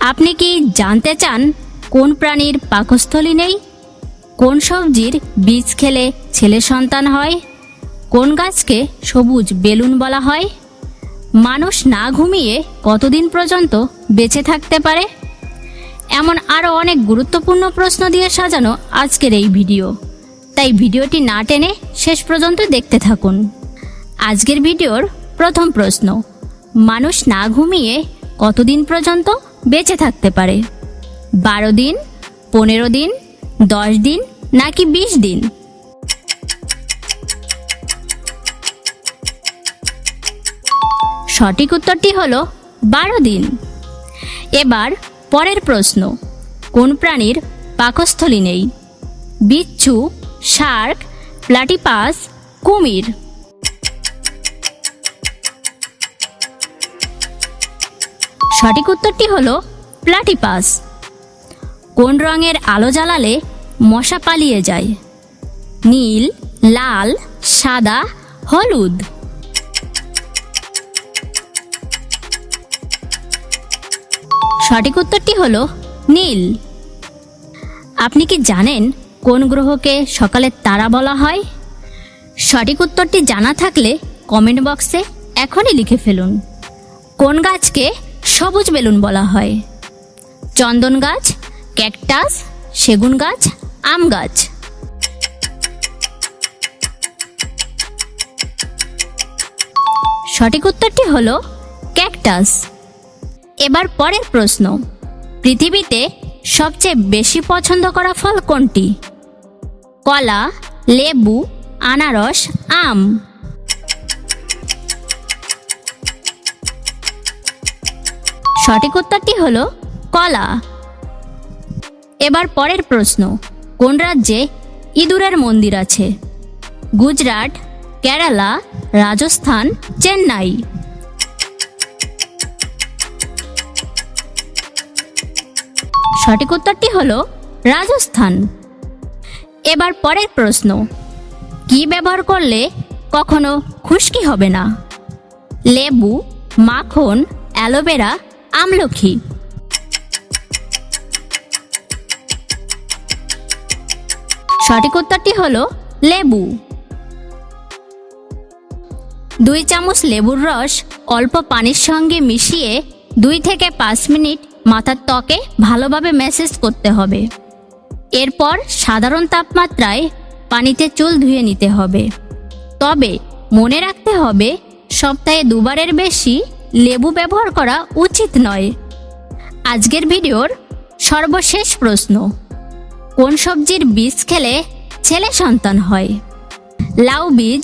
আপনি কি জানতে চান কোন প্রাণীর পাকস্থলী নেই? কোন সবজির বীজ খেলে ছেলে সন্তান হয়? কোন গাছকে সবুজ বেলুন বলা হয়? মানুষ না ঘুমিয়ে কতদিন পর্যন্ত বেঁচে থাকতে পারে? এমন আরও অনেক গুরুত্বপূর্ণ প্রশ্ন দিয়ে সাজানো আজকের এই ভিডিও, তাই ভিডিওটি না টেনে শেষ পর্যন্ত দেখতে থাকুন। আজকের ভিডিওর প্রথম প্রশ্ন, মানুষ না ঘুমিয়ে কতদিন পর্যন্ত বেঁচে থাকতে পারে? 12 দিন, 15 দিন, 10 দিন নাকি 20 দিন? সঠিক উত্তরটি হলো 12 দিন। এবার পরের প্রশ্ন, কোন প্রাণীর পাকস্থলী নেই? বিচ্ছু, শার্ক, প্লাটিপাস, কুমির? সঠিক উত্তরটি হলো প্লাটিপাস। কোন রঙের আলো জ্বালালে মশা পালিয়ে যায়? নীল, লাল, সাদা, হলুদ? সঠিক উত্তরটি হলো নীল। আপনি কি জানেন কোন গ্রহকে সকালের তারা বলা হয়? সঠিক উত্তরটি জানা থাকলে কমেন্ট বক্সে এখনই লিখে ফেলুন। কোন গাছকে সবুজ বেলুন বলা হয়? চন্দন গাছ, ক্যাকটাস, সেগুন গাছ, আম গাছ? সঠিক উত্তরটি হলো ক্যাকটাস। এবার পরের প্রশ্ন, পৃথিবীতে সবচেয়ে বেশি পছন্দ করা ফল কোনটি? কলা, লেবু, আনারস, আম? সঠিক উত্তরটি হলো কলা। এবার পরের প্রশ্ন, কোন রাজ্যে ইঁদুরের মন্দির আছে? গুজরাট, কেরালা, রাজস্থান, চেন্নাই? সঠিক উত্তরটি হলো রাজস্থান। এবার পরের প্রশ্ন, কি ব্যবহার করলে কখনো খুশকি হবে না? লেবু, মাখন, অ্যালোভেরা, আমলকি? সঠিক উত্তরটি হলো লেবু। 2 চামচ লেবুর রস অল্প পানির সঙ্গে মিশিয়ে 2 থেকে 5 মিনিট মাথার ত্বকে ভালোভাবে ম্যাসেজ করতে হবে। এরপর সাধারণ তাপমাত্রায় পানিতে চুল ধুয়ে নিতে হবে। তবে মনে রাখতে হবে, সপ্তাহে 2 বারের বেশি লেবু ব্যবহার করা উচিত নয়। আজকের ভিডিওর সর্বশেষ প্রশ্ন, কোন সবজির বীজ খেলে ছেলে সন্তান হয়? লাউ বীজ,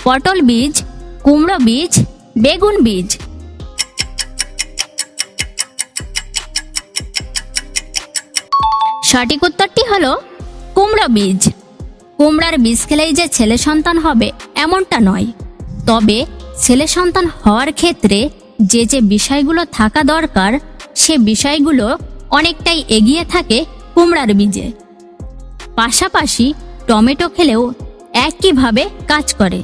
পটল বীজ, কুমড়ো বীজ, বেগুন বীজ? সঠিক উত্তরটি হলো কুমড়ো বীজ। কুমড়ার বীজ খেলেই যে ছেলে সন্তান হবে এমনটা নয়, তবে ছেলে সন্তান হওয়ার ক্ষেত্রে যে যে বিষয়গুলো থাকা দরকার সে বিষয়গুলো অনেকটাই এগিয়ে থাকে কুমড়ার বীজে। পাশাপাশি টমেটো খেলেও একইভাবে কাজ করে।